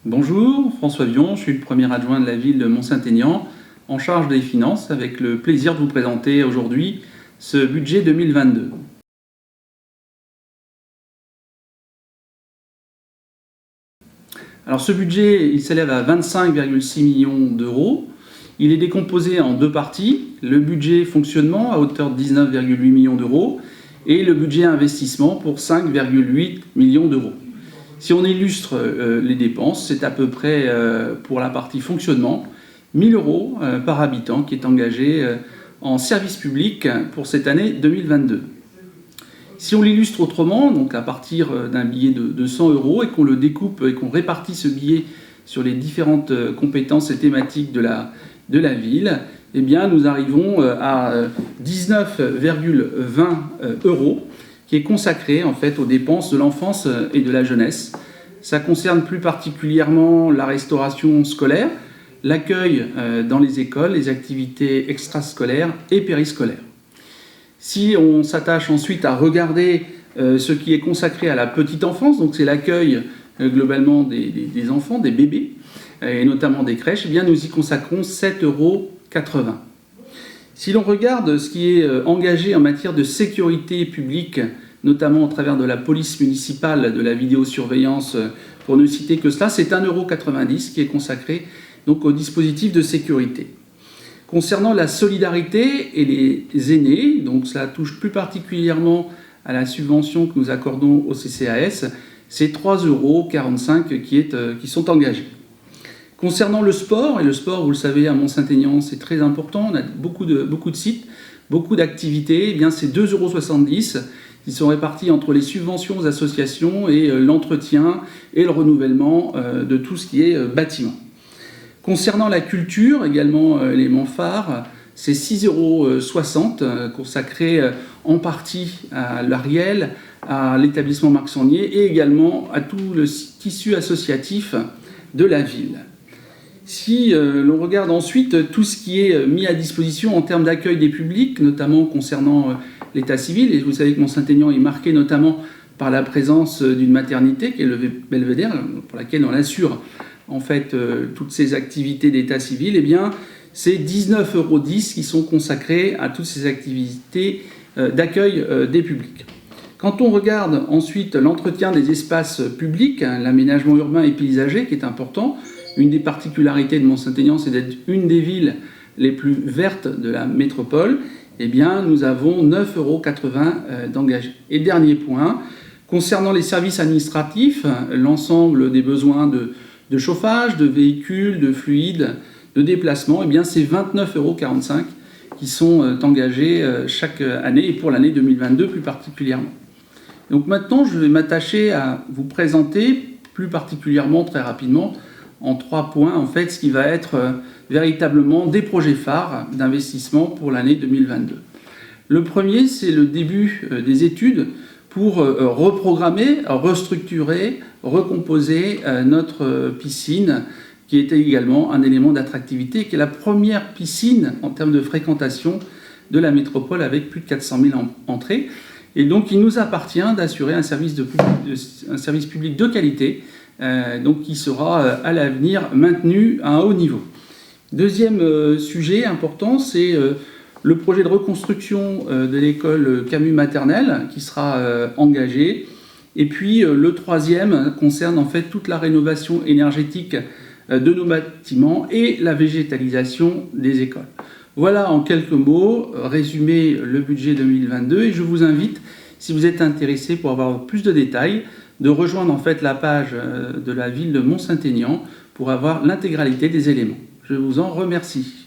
Bonjour, François Vion, je suis le premier adjoint de la ville de Mont-Saint-Aignan, en charge des finances, avec le plaisir de vous présenter aujourd'hui ce budget 2022. Alors ce budget, il s'élève à 25,6 millions d'euros. Il est décomposé en deux parties, le budget fonctionnement à hauteur de 19,8 millions d'euros et le budget investissement pour 5,8 millions d'euros. Si on illustre les dépenses, c'est à peu près pour la partie fonctionnement, 1 000 euros par habitant qui est engagé en service public pour cette année 2022. Si on l'illustre autrement, donc à partir d'un billet de 100 euros et qu'on le découpe et qu'on répartit ce billet sur les différentes compétences et thématiques de la ville, eh bien nous arrivons à 19,20 euros qui est consacré en fait aux dépenses de l'enfance et de la jeunesse. Ça concerne plus particulièrement la restauration scolaire, l'accueil dans les écoles, les activités extrascolaires et périscolaires. Si on s'attache ensuite à regarder ce qui est consacré à la petite enfance, donc c'est l'accueil globalement des enfants, des bébés, et notamment des crèches, eh bien nous y consacrons 7,80 euros. Si l'on regarde ce qui est engagé en matière de sécurité publique, notamment au travers de la police municipale, de la vidéosurveillance, pour ne citer que cela, c'est 1,90 euros qui est consacré donc, au dispositif de sécurité. Concernant la solidarité et les aînés, donc cela touche plus particulièrement à la subvention que nous accordons au CCAS, c'est 3,45 euros qui sont engagés. Concernant le sport, et le sport, vous le savez, à Mont-Saint-Aignan, c'est très important, on a beaucoup de sites, beaucoup d'activités, eh bien c'est 2,70 euros qui sont répartis entre les subventions aux associations et l'entretien et le renouvellement de tout ce qui est bâtiment. Concernant la culture, également l'élément phare, c'est 6,60 euros consacrés en partie à l'Ariel, à l'établissement Marc Sangnier et également à tout le tissu associatif de la ville. Si l'on regarde ensuite tout ce qui est mis à disposition en termes d'accueil des publics, notamment concernant l'état civil, et vous savez que Mont-Saint-Aignan est marqué notamment par la présence d'une maternité qui est le Belvédère, pour laquelle on assure en fait toutes ces activités d'état civil, eh bien c'est 19,10 euros qui sont consacrés à toutes ces activités d'accueil des publics. Quand on regarde ensuite l'entretien des espaces publics, l'aménagement urbain et paysager qui est important, une des particularités de Mont-Saint-Aignan, c'est d'être une des villes les plus vertes de la métropole, eh bien nous avons 9,80 euros d'engagés. Et dernier point, concernant les services administratifs, l'ensemble des besoins de chauffage, de véhicules, de fluides, de déplacement, eh bien c'est 29,45 euros qui sont engagés chaque année et pour l'année 2022 plus particulièrement. Donc maintenant, je vais m'attacher à vous présenter plus particulièrement, très rapidement, en 3 points, en fait, ce qui va être véritablement des projets phares d'investissement pour l'année 2022. Le premier, c'est le début des études pour reprogrammer, restructurer, recomposer notre piscine, qui était également un élément d'attractivité, qui est la première piscine en termes de fréquentation de la métropole avec plus de 400 000 entrées. Et donc, il nous appartient d'assurer un service public de qualité, donc qui sera à l'avenir maintenu à un haut niveau. Deuxième sujet important, c'est le projet de reconstruction de l'école Camus maternelle qui sera engagé. Et puis le troisième concerne en fait toute la rénovation énergétique de nos bâtiments et la végétalisation des écoles. Voilà en quelques mots, résumé le budget 2022 et je vous invite, si vous êtes intéressé pour avoir plus de détails, de rejoindre en fait la page de la ville de Mont-Saint-Aignan pour avoir l'intégralité des éléments. Je vous en remercie.